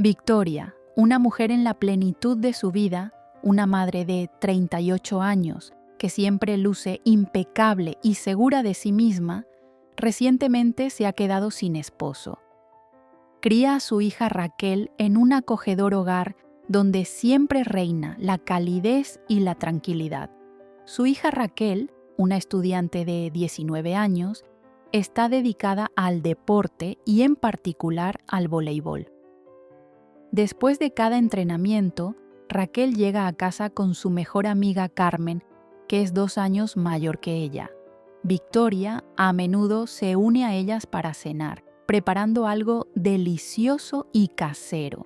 Victoria, una mujer en la plenitud de su vida, una madre de 38 años, que siempre luce impecable y segura de sí misma, recientemente se ha quedado sin esposo. Cría a su hija Raquel en un acogedor hogar donde siempre reina la calidez y la tranquilidad. Su hija Raquel, una estudiante de 19 años, está dedicada al deporte y en particular al voleibol. Después de cada entrenamiento, Raquel llega a casa con su mejor amiga Carmen, que es 2 años mayor que ella. Victoria a menudo se une a ellas para cenar, preparando algo delicioso y casero.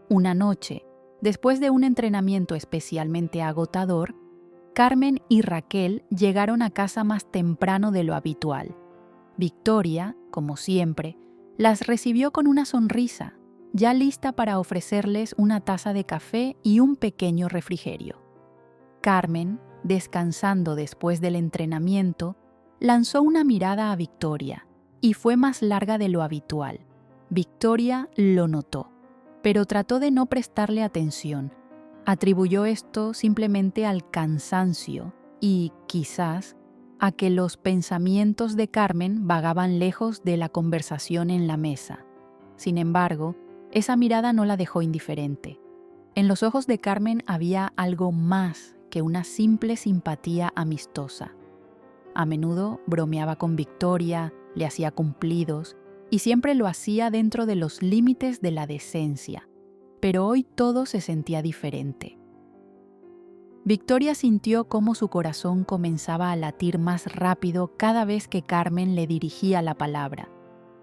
Una noche, después de un entrenamiento especialmente agotador, Carmen y Raquel llegaron a casa más temprano de lo habitual. Victoria, como siempre, las recibió con una sonrisa, ya lista para ofrecerles una taza de café y un pequeño refrigerio. Carmen, descansando después del entrenamiento, lanzó una mirada a Victoria, y fue más larga de lo habitual. Victoria lo notó, pero trató de no prestarle atención. Atribuyó esto simplemente al cansancio y, quizás, a que los pensamientos de Carmen vagaban lejos de la conversación en la mesa. Sin embargo, esa mirada no la dejó indiferente. En los ojos de Carmen había algo más que una simple simpatía amistosa. A menudo bromeaba con Victoria, le hacía cumplidos, y siempre lo hacía dentro de los límites de la decencia. Pero hoy todo se sentía diferente. Victoria sintió cómo su corazón comenzaba a latir más rápido cada vez que Carmen le dirigía la palabra.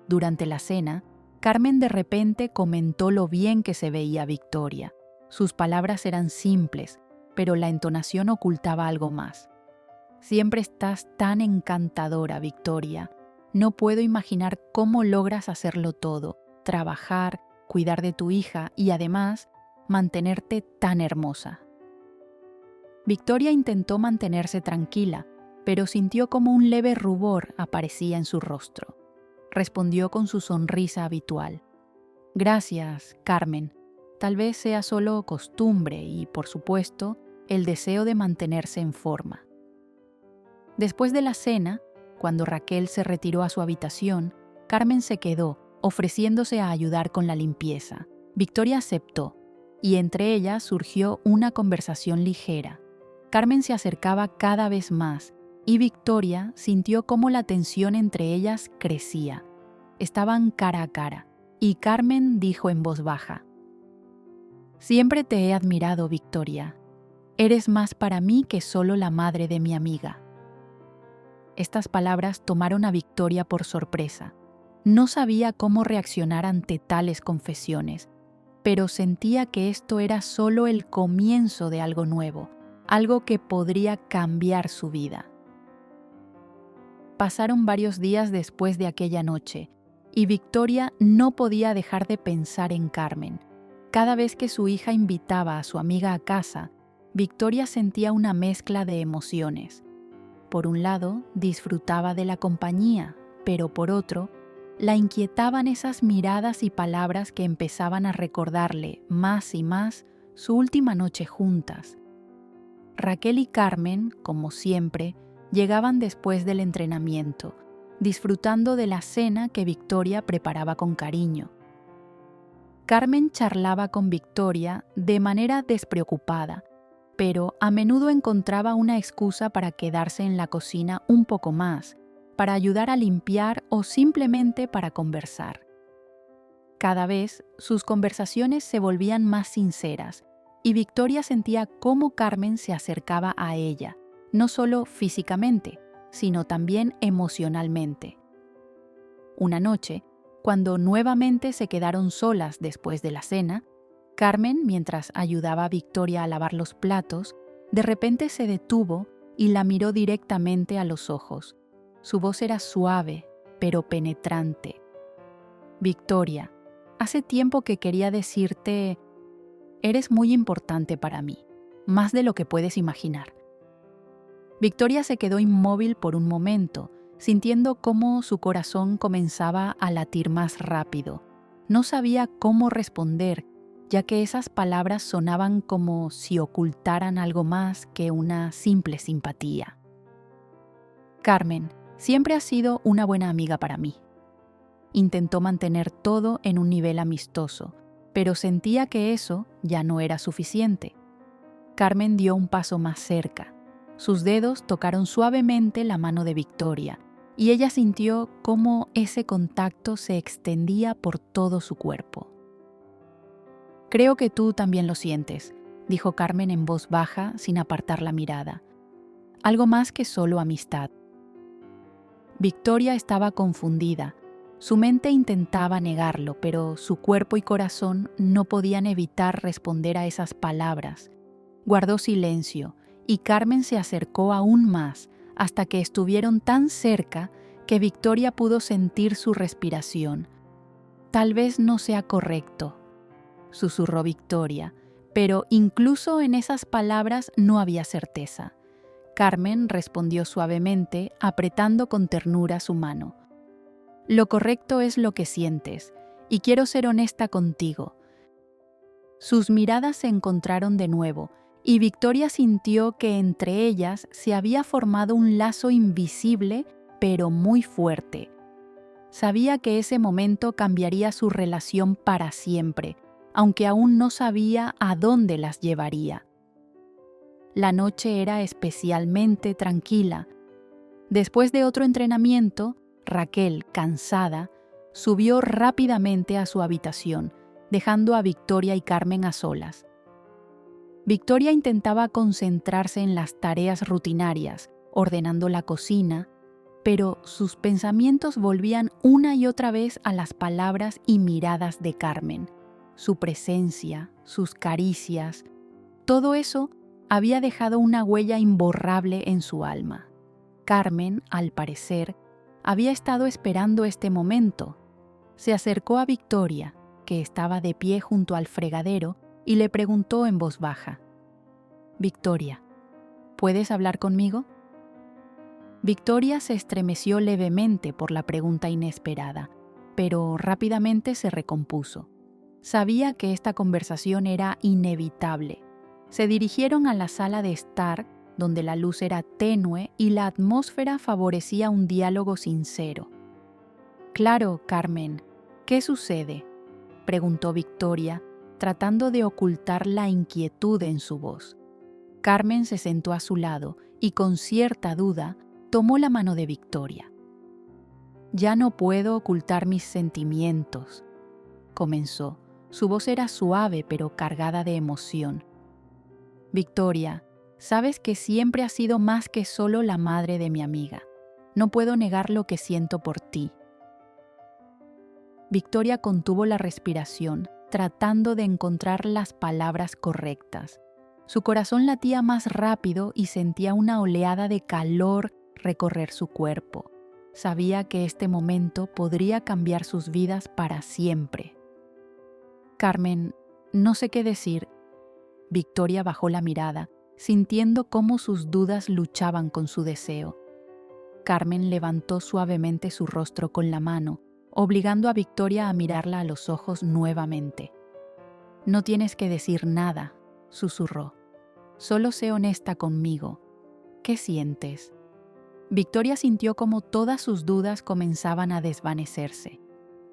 Durante la cena, Carmen de repente comentó lo bien que se veía Victoria. Sus palabras eran simples, pero la entonación ocultaba algo más. Siempre estás tan encantadora, Victoria. No puedo imaginar cómo logras hacerlo todo, trabajar, cuidar de tu hija y además mantenerte tan hermosa. Victoria intentó mantenerse tranquila, pero sintió como un leve rubor aparecía en su rostro. Respondió con su sonrisa habitual. Gracias, Carmen. Tal vez sea solo costumbre y, por supuesto, el deseo de mantenerse en forma. Después de la cena, cuando Raquel se retiró a su habitación, Carmen se quedó, ofreciéndose a ayudar con la limpieza. Victoria aceptó, y entre ellas surgió una conversación ligera. Carmen se acercaba cada vez más, y Victoria sintió cómo la tensión entre ellas crecía. Estaban cara a cara, y Carmen dijo en voz baja: «Siempre te he admirado, Victoria. Eres más para mí que solo la madre de mi amiga». Estas palabras tomaron a Victoria por sorpresa. No sabía cómo reaccionar ante tales confesiones, pero sentía que esto era solo el comienzo de algo nuevo, algo que podría cambiar su vida. Pasaron varios días después de aquella noche, y Victoria no podía dejar de pensar en Carmen. Cada vez que su hija invitaba a su amiga a casa, Victoria sentía una mezcla de emociones. Por un lado, disfrutaba de la compañía, pero por otro, la inquietaban esas miradas y palabras que empezaban a recordarle más y más su última noche juntas. Raquel y Carmen, como siempre, llegaban después del entrenamiento, disfrutando de la cena que Victoria preparaba con cariño. Carmen charlaba con Victoria de manera despreocupada, pero a menudo encontraba una excusa para quedarse en la cocina un poco más, para ayudar a limpiar o simplemente para conversar. Cada vez sus conversaciones se volvían más sinceras y Victoria sentía cómo Carmen se acercaba a ella, no solo físicamente, sino también emocionalmente. Una noche, cuando nuevamente se quedaron solas después de la cena, Carmen, mientras ayudaba a Victoria a lavar los platos, de repente se detuvo y la miró directamente a los ojos. Su voz era suave, pero penetrante. «Victoria, hace tiempo que quería decirte, eres muy importante para mí, más de lo que puedes imaginar». Victoria se quedó inmóvil por un momento, sintiendo cómo su corazón comenzaba a latir más rápido. No sabía cómo responder ya que esas palabras sonaban como si ocultaran algo más que una simple simpatía. Carmen, siempre has sido una buena amiga para mí. Intentó mantener todo en un nivel amistoso, pero sentía que eso ya no era suficiente. Carmen dio un paso más cerca. Sus dedos tocaron suavemente la mano de Victoria, y ella sintió cómo ese contacto se extendía por todo su cuerpo. «Creo que tú también lo sientes», dijo Carmen en voz baja sin apartar la mirada. «Algo más que solo amistad». Victoria estaba confundida. Su mente intentaba negarlo, pero su cuerpo y corazón no podían evitar responder a esas palabras. Guardó silencio, y Carmen se acercó aún más, hasta que estuvieron tan cerca que Victoria pudo sentir su respiración. «Tal vez no sea correcto», susurró Victoria, pero incluso en esas palabras no había certeza. Carmen respondió suavemente, apretando con ternura su mano. «Lo correcto es lo que sientes, y quiero ser honesta contigo». Sus miradas se encontraron de nuevo, y Victoria sintió que entre ellas se había formado un lazo invisible, pero muy fuerte. Sabía que ese momento cambiaría su relación para siempre, aunque aún no sabía a dónde las llevaría. La noche era especialmente tranquila. Después de otro entrenamiento, Raquel, cansada, subió rápidamente a su habitación, dejando a Victoria y Carmen a solas. Victoria intentaba concentrarse en las tareas rutinarias, ordenando la cocina, pero sus pensamientos volvían una y otra vez a las palabras y miradas de Carmen. Su presencia, sus caricias, todo eso había dejado una huella imborrable en su alma. Carmen, al parecer, había estado esperando este momento. Se acercó a Victoria, que estaba de pie junto al fregadero, y le preguntó en voz baja: «Victoria, ¿puedes hablar conmigo?». Victoria se estremeció levemente por la pregunta inesperada, pero rápidamente se recompuso. Sabía que esta conversación era inevitable. Se dirigieron a la sala de estar, donde la luz era tenue y la atmósfera favorecía un diálogo sincero. «Claro, Carmen, ¿qué sucede?», preguntó Victoria, tratando de ocultar la inquietud en su voz. Carmen se sentó a su lado y con cierta duda tomó la mano de Victoria. «Ya no puedo ocultar mis sentimientos», comenzó. Su voz era suave pero cargada de emoción. «Victoria, sabes que siempre has sido más que solo la madre de mi amiga. No puedo negar lo que siento por ti». Victoria contuvo la respiración, tratando de encontrar las palabras correctas. Su corazón latía más rápido y sentía una oleada de calor recorrer su cuerpo. Sabía que este momento podría cambiar sus vidas para siempre. «Carmen, no sé qué decir». Victoria bajó la mirada, sintiendo cómo sus dudas luchaban con su deseo. Carmen levantó suavemente su rostro con la mano, obligando a Victoria a mirarla a los ojos nuevamente. «No tienes que decir nada», susurró. «Solo sé honesta conmigo. ¿Qué sientes?». Victoria sintió como todas sus dudas comenzaban a desvanecerse.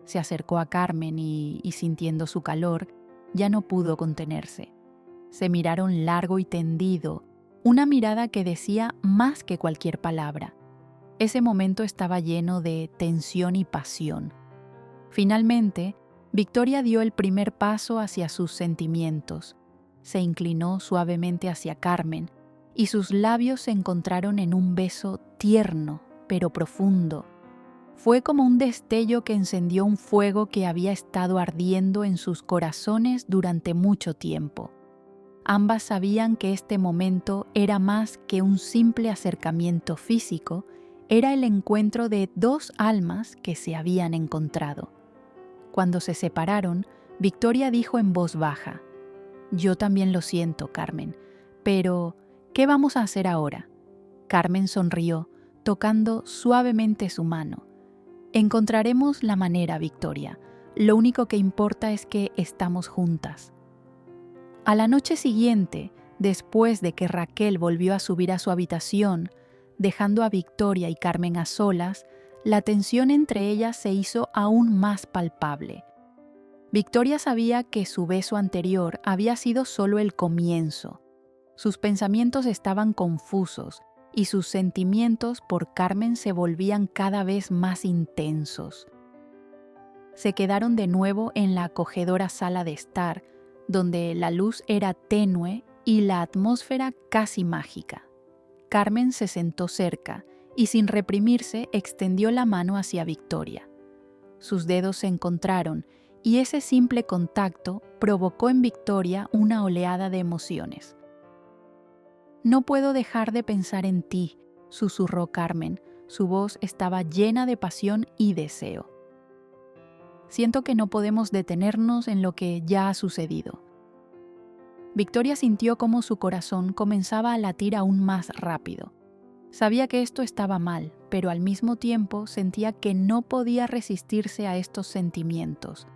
Se acercó a Carmen y sintiendo su calor, ya no pudo contenerse. Se miraron largo y tendido, una mirada que decía más que cualquier palabra. Ese momento estaba lleno de tensión y pasión. Finalmente, Victoria dio el primer paso hacia sus sentimientos. Se inclinó suavemente hacia Carmen y sus labios se encontraron en un beso tierno pero profundo. Fue como un destello que encendió un fuego que había estado ardiendo en sus corazones durante mucho tiempo. Ambas sabían que este momento era más que un simple acercamiento físico, era el encuentro de dos almas que se habían encontrado. Cuando se separaron, Victoria dijo en voz baja: «Yo también lo siento, Carmen, pero ¿qué vamos a hacer ahora?». Carmen sonrió, tocando suavemente su mano. «Encontraremos la manera, Victoria. Lo único que importa es que estamos juntas». A la noche siguiente, después de que Raquel volvió a subir a su habitación, dejando a Victoria y Carmen a solas, la tensión entre ellas se hizo aún más palpable. Victoria sabía que su beso anterior había sido solo el comienzo. Sus pensamientos estaban confusos y sus sentimientos por Carmen se volvían cada vez más intensos. Se quedaron de nuevo en la acogedora sala de estar, donde la luz era tenue y la atmósfera casi mágica. Carmen se sentó cerca y sin reprimirse extendió la mano hacia Victoria. Sus dedos se encontraron y ese simple contacto provocó en Victoria una oleada de emociones. «No puedo dejar de pensar en ti», susurró Carmen. Su voz estaba llena de pasión y deseo. «Siento que no podemos detenernos en lo que ya ha sucedido». Victoria sintió cómo su corazón comenzaba a latir aún más rápido. Sabía que esto estaba mal, pero al mismo tiempo sentía que no podía resistirse a estos sentimientos.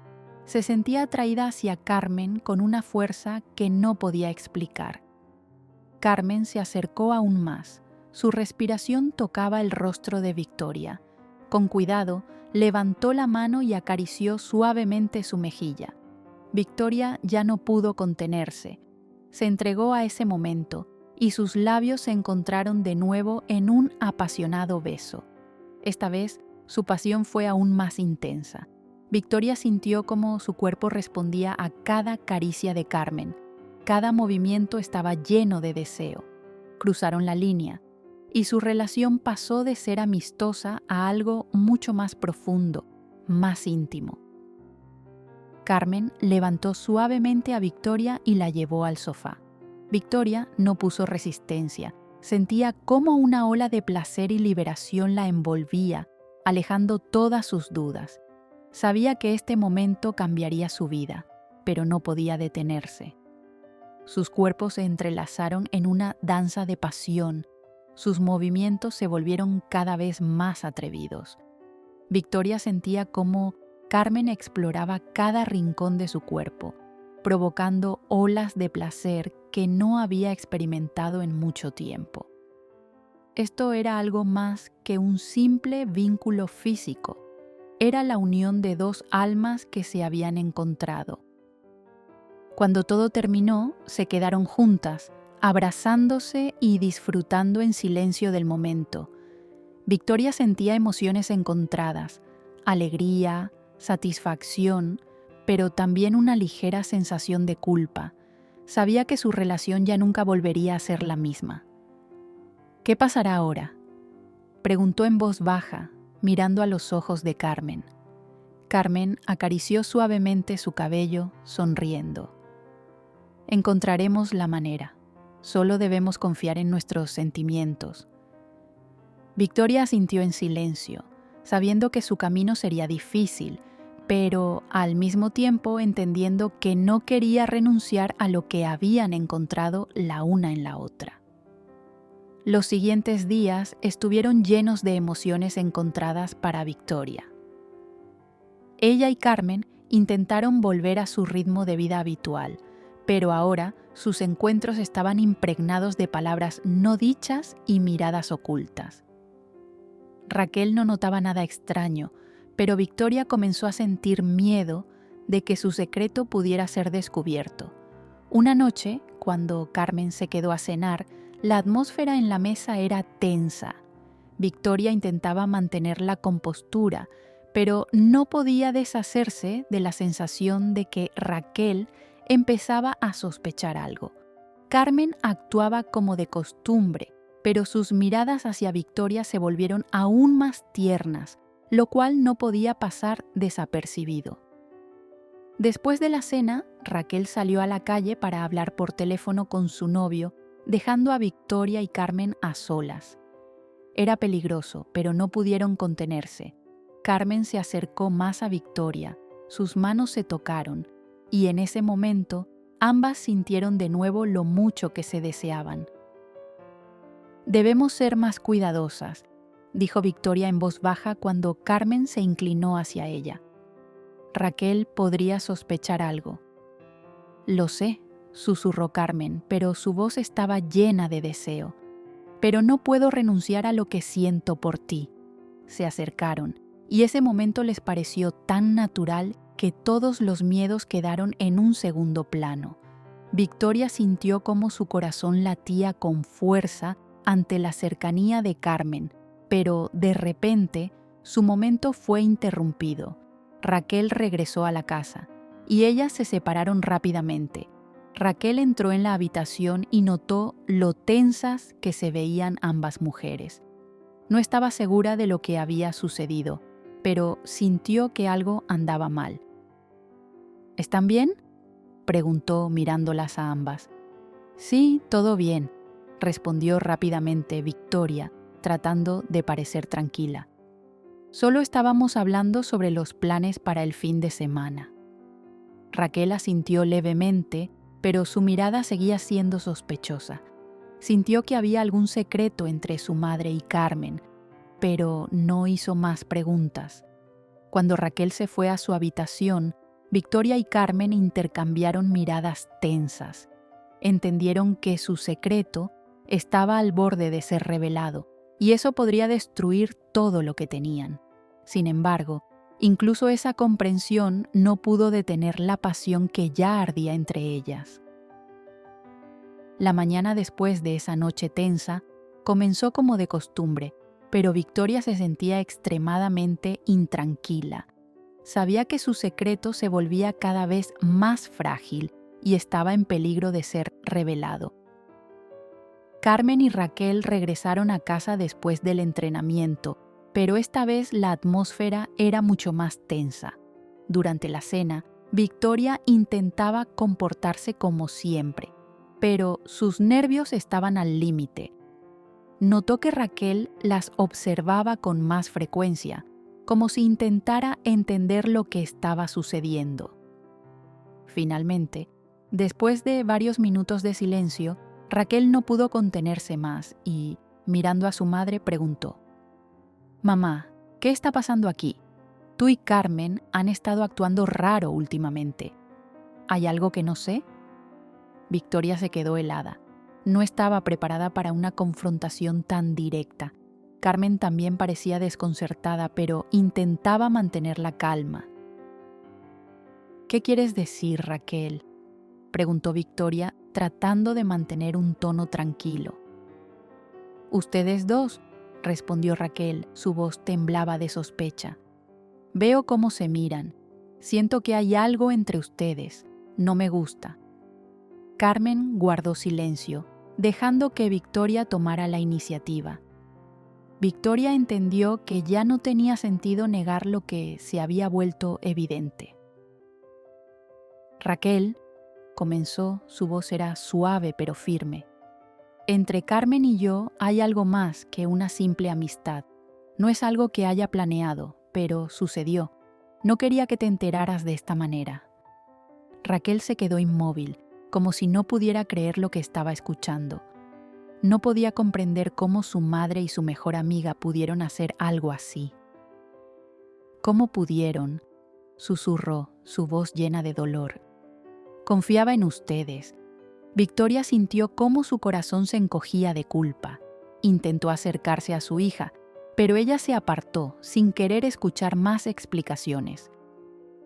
Se sentía atraída hacia Carmen con una fuerza que no podía explicar. Carmen se acercó aún más. Su respiración tocaba el rostro de Victoria. Con cuidado, levantó la mano y acarició suavemente su mejilla. Victoria ya no pudo contenerse. Se entregó a ese momento y sus labios se encontraron de nuevo en un apasionado beso. Esta vez, su pasión fue aún más intensa. Victoria sintió cómo su cuerpo respondía a cada caricia de Carmen. Cada movimiento estaba lleno de deseo. Cruzaron la línea, y su relación pasó de ser amistosa a algo mucho más profundo, más íntimo. Carmen levantó suavemente a Victoria y la llevó al sofá. Victoria no puso resistencia. Sentía cómo una ola de placer y liberación la envolvía, alejando todas sus dudas. Sabía que este momento cambiaría su vida, pero no podía detenerse. Sus cuerpos se entrelazaron en una danza de pasión. Sus movimientos se volvieron cada vez más atrevidos. Victoria sentía cómo Carmen exploraba cada rincón de su cuerpo, provocando olas de placer que no había experimentado en mucho tiempo. Esto era algo más que un simple vínculo físico. Era la unión de dos almas que se habían encontrado. Cuando todo terminó, se quedaron juntas, abrazándose y disfrutando en silencio del momento. Victoria sentía emociones encontradas, alegría, satisfacción, pero también una ligera sensación de culpa. Sabía que su relación ya nunca volvería a ser la misma. «¿Qué pasará ahora?», preguntó en voz baja, mirando a los ojos de Carmen. Carmen acarició suavemente su cabello, sonriendo. «Encontraremos la manera. Solo debemos confiar en nuestros sentimientos». Victoria asintió en silencio, sabiendo que su camino sería difícil, pero al mismo tiempo entendiendo que no quería renunciar a lo que habían encontrado la una en la otra. Los siguientes días estuvieron llenos de emociones encontradas para Victoria. Ella y Carmen intentaron volver a su ritmo de vida habitual, pero ahora sus encuentros estaban impregnados de palabras no dichas y miradas ocultas. Raquel no notaba nada extraño, pero Victoria comenzó a sentir miedo de que su secreto pudiera ser descubierto. Una noche, cuando Carmen se quedó a cenar, la atmósfera en la mesa era tensa. Victoria intentaba mantener la compostura, pero no podía deshacerse de la sensación de que Raquel empezaba a sospechar algo. Carmen actuaba como de costumbre, pero sus miradas hacia Victoria se volvieron aún más tiernas, lo cual no podía pasar desapercibido. Después de la cena, Raquel salió a la calle para hablar por teléfono con su novio, dejando a Victoria y Carmen a solas. Era peligroso, pero no pudieron contenerse. Carmen se acercó más a Victoria, sus manos se tocaron, y en ese momento ambas sintieron de nuevo lo mucho que se deseaban. «Debemos ser más cuidadosas», dijo Victoria en voz baja cuando Carmen se inclinó hacia ella. «Raquel podría sospechar algo». «Lo sé», susurró Carmen, pero su voz estaba llena de deseo. «Pero no puedo renunciar a lo que siento por ti». Se acercaron, y ese momento les pareció tan natural que todos los miedos quedaron en un segundo plano. Victoria sintió cómo su corazón latía con fuerza ante la cercanía de Carmen, pero de repente su momento fue interrumpido. Raquel regresó a la casa, y ellas se separaron rápidamente. Raquel entró en la habitación y notó lo tensas que se veían ambas mujeres. No estaba segura de lo que había sucedido, pero sintió que algo andaba mal. ¿Están bien?, preguntó mirándolas a ambas. «Sí, todo bien», respondió rápidamente Victoria, tratando de parecer tranquila. «Solo estábamos hablando sobre los planes para el fin de semana». Raquel asintió levemente, pero su mirada seguía siendo sospechosa. Sintió que había algún secreto entre su madre y Carmen, pero no hizo más preguntas. Cuando Raquel se fue a su habitación, Victoria y Carmen intercambiaron miradas tensas. Entendieron que su secreto estaba al borde de ser revelado, y eso podría destruir todo lo que tenían. Sin embargo, incluso esa comprensión no pudo detener la pasión que ya ardía entre ellas. La mañana después de esa noche tensa comenzó como de costumbre, pero Victoria se sentía extremadamente intranquila. Sabía que su secreto se volvía cada vez más frágil y estaba en peligro de ser revelado. Carmen y Raquel regresaron a casa después del entrenamiento, pero esta vez la atmósfera era mucho más tensa. Durante la cena, Victoria intentaba comportarse como siempre, pero sus nervios estaban al límite. Notó que Raquel las observaba con más frecuencia, como si intentara entender lo que estaba sucediendo. Finalmente, después de varios minutos de silencio, Raquel no pudo contenerse más y, mirando a su madre, preguntó: «Mamá, ¿qué está pasando aquí? Tú y Carmen han estado actuando raro últimamente. ¿Hay algo que no sé?». Victoria se quedó helada. No estaba preparada para una confrontación tan directa. Carmen también parecía desconcertada, pero intentaba mantener la calma. «¿Qué quieres decir, Raquel?», preguntó Victoria, tratando de mantener un tono tranquilo. «Ustedes dos», respondió Raquel, su voz temblaba de sospecha. «Veo cómo se miran. Siento que hay algo entre ustedes. No me gusta». Carmen guardó silencio, dejando que Victoria tomara la iniciativa. Victoria entendió que ya no tenía sentido negar lo que se había vuelto evidente. «Raquel», comenzó, su voz era suave pero firme. «Entre Carmen y yo hay algo más que una simple amistad. No es algo que haya planeado, pero sucedió. No quería que te enteraras de esta manera». Raquel se quedó inmóvil, como si no pudiera creer lo que estaba escuchando. No podía comprender cómo su madre y su mejor amiga pudieron hacer algo así. «¿Cómo pudieron?», susurró, su voz llena de dolor. «Confiaba en ustedes». Victoria sintió cómo su corazón se encogía de culpa. Intentó acercarse a su hija, pero ella se apartó sin querer escuchar más explicaciones.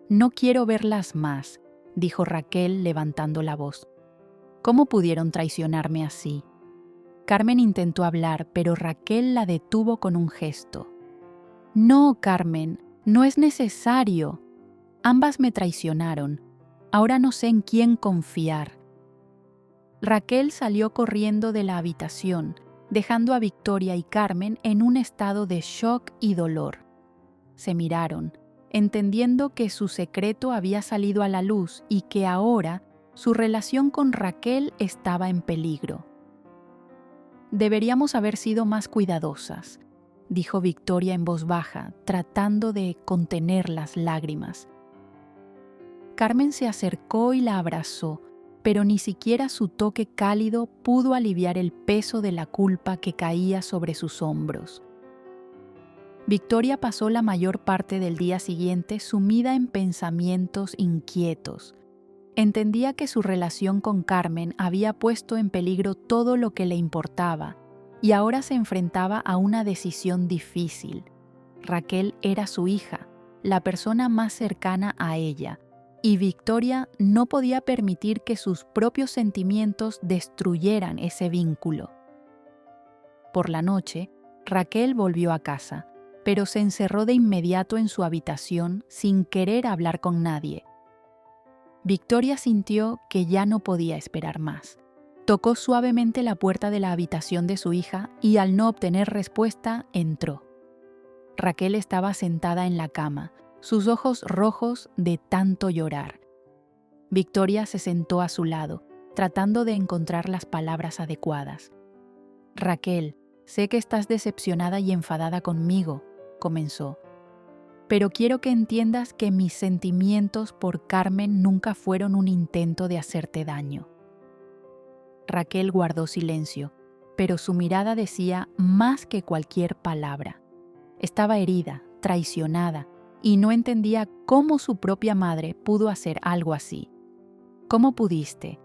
«No quiero verlas más», dijo Raquel levantando la voz. «¿Cómo pudieron traicionarme así?». Carmen intentó hablar, pero Raquel la detuvo con un gesto. «No, Carmen, no es necesario. Ambas me traicionaron. Ahora no sé en quién confiar». Raquel salió corriendo de la habitación, dejando a Victoria y Carmen en un estado de shock y dolor. Se miraron, entendiendo que su secreto había salido a la luz y que ahora su relación con Raquel estaba en peligro. «Deberíamos haber sido más cuidadosas», dijo Victoria en voz baja, tratando de contener las lágrimas. Carmen se acercó y la abrazó, pero ni siquiera su toque cálido pudo aliviar el peso de la culpa que caía sobre sus hombros. Victoria pasó la mayor parte del día siguiente sumida en pensamientos inquietos. Entendía que su relación con Carmen había puesto en peligro todo lo que le importaba y ahora se enfrentaba a una decisión difícil. Raquel era su hija, la persona más cercana a ella, y Victoria no podía permitir que sus propios sentimientos destruyeran ese vínculo. Por la noche, Raquel volvió a casa, pero se encerró de inmediato en su habitación sin querer hablar con nadie. Victoria sintió que ya no podía esperar más. Tocó suavemente la puerta de la habitación de su hija y al no obtener respuesta, entró. Raquel estaba sentada en la cama, sus ojos rojos de tanto llorar. Victoria se sentó a su lado, tratando de encontrar las palabras adecuadas. «Raquel, sé que estás decepcionada y enfadada conmigo», comenzó. «Pero quiero que entiendas que mis sentimientos por Carmen nunca fueron un intento de hacerte daño». Raquel guardó silencio, pero su mirada decía más que cualquier palabra. Estaba herida, traicionada, y no entendía cómo su propia madre pudo hacer algo así. «¿Cómo pudiste?»,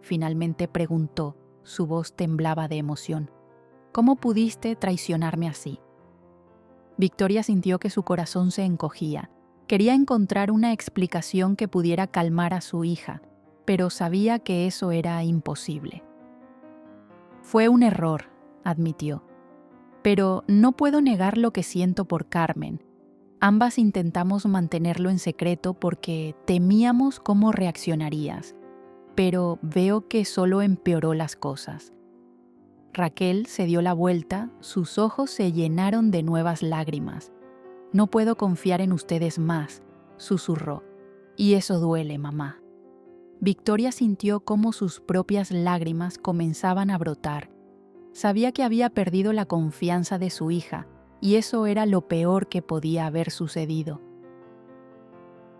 finalmente preguntó, su voz temblaba de emoción. «¿Cómo pudiste traicionarme así?». Victoria sintió que su corazón se encogía. Quería encontrar una explicación que pudiera calmar a su hija, pero sabía que eso era imposible. «Fue un error», admitió. «Pero no puedo negar lo que siento por Carmen. Ambas intentamos mantenerlo en secreto porque temíamos cómo reaccionarías, pero veo que solo empeoró las cosas». Raquel se dio la vuelta, sus ojos se llenaron de nuevas lágrimas. «No puedo confiar en ustedes más», susurró. «Y eso duele, mamá». Victoria sintió cómo sus propias lágrimas comenzaban a brotar. Sabía que había perdido la confianza de su hija, y eso era lo peor que podía haber sucedido.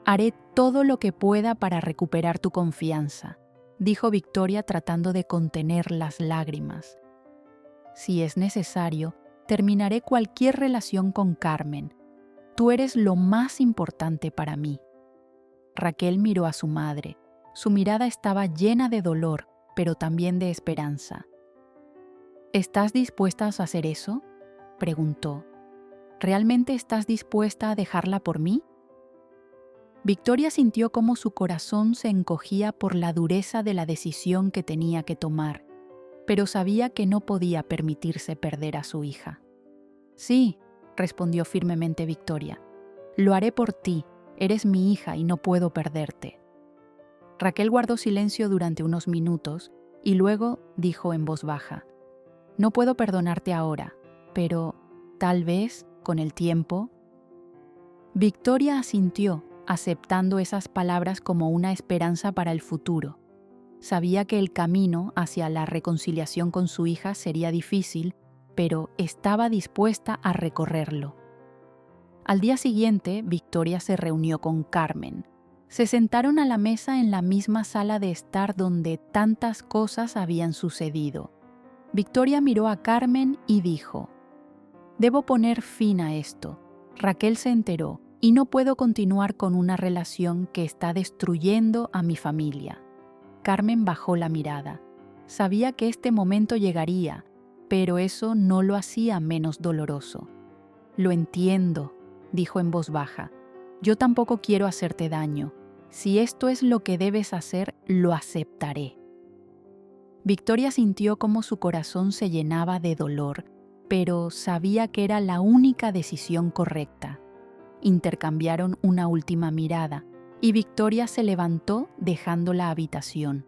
«Haré todo lo que pueda para recuperar tu confianza», dijo Victoria tratando de contener las lágrimas. «Si es necesario, terminaré cualquier relación con Carmen. Tú eres lo más importante para mí». Raquel miró a su madre. Su mirada estaba llena de dolor, pero también de esperanza. «¿Estás dispuesta a hacer eso?», preguntó. «¿Realmente estás dispuesta a dejarla por mí?». Victoria sintió cómo su corazón se encogía por la dureza de la decisión que tenía que tomar, pero sabía que no podía permitirse perder a su hija. «Sí», respondió firmemente Victoria. «Lo haré por ti, eres mi hija y no puedo perderte». Raquel guardó silencio durante unos minutos y luego dijo en voz baja: «No puedo perdonarte ahora, pero tal vez, con el tiempo». Victoria asintió, aceptando esas palabras como una esperanza para el futuro. Sabía que el camino hacia la reconciliación con su hija sería difícil, pero estaba dispuesta a recorrerlo. Al día siguiente, Victoria se reunió con Carmen. Se sentaron a la mesa en la misma sala de estar donde tantas cosas habían sucedido. Victoria miró a Carmen y dijo: «Debo poner fin a esto. Raquel se enteró y no puedo continuar con una relación que está destruyendo a mi familia». Carmen bajó la mirada. Sabía que este momento llegaría, pero eso no lo hacía menos doloroso. «Lo entiendo», dijo en voz baja. «Yo tampoco quiero hacerte daño. Si esto es lo que debes hacer, lo aceptaré». Victoria sintió cómo su corazón se llenaba de dolor, pero sabía que era la única decisión correcta. Intercambiaron una última mirada, y Victoria se levantó dejando la habitación.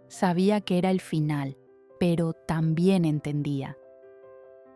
Sabía que era el final, pero también entendía.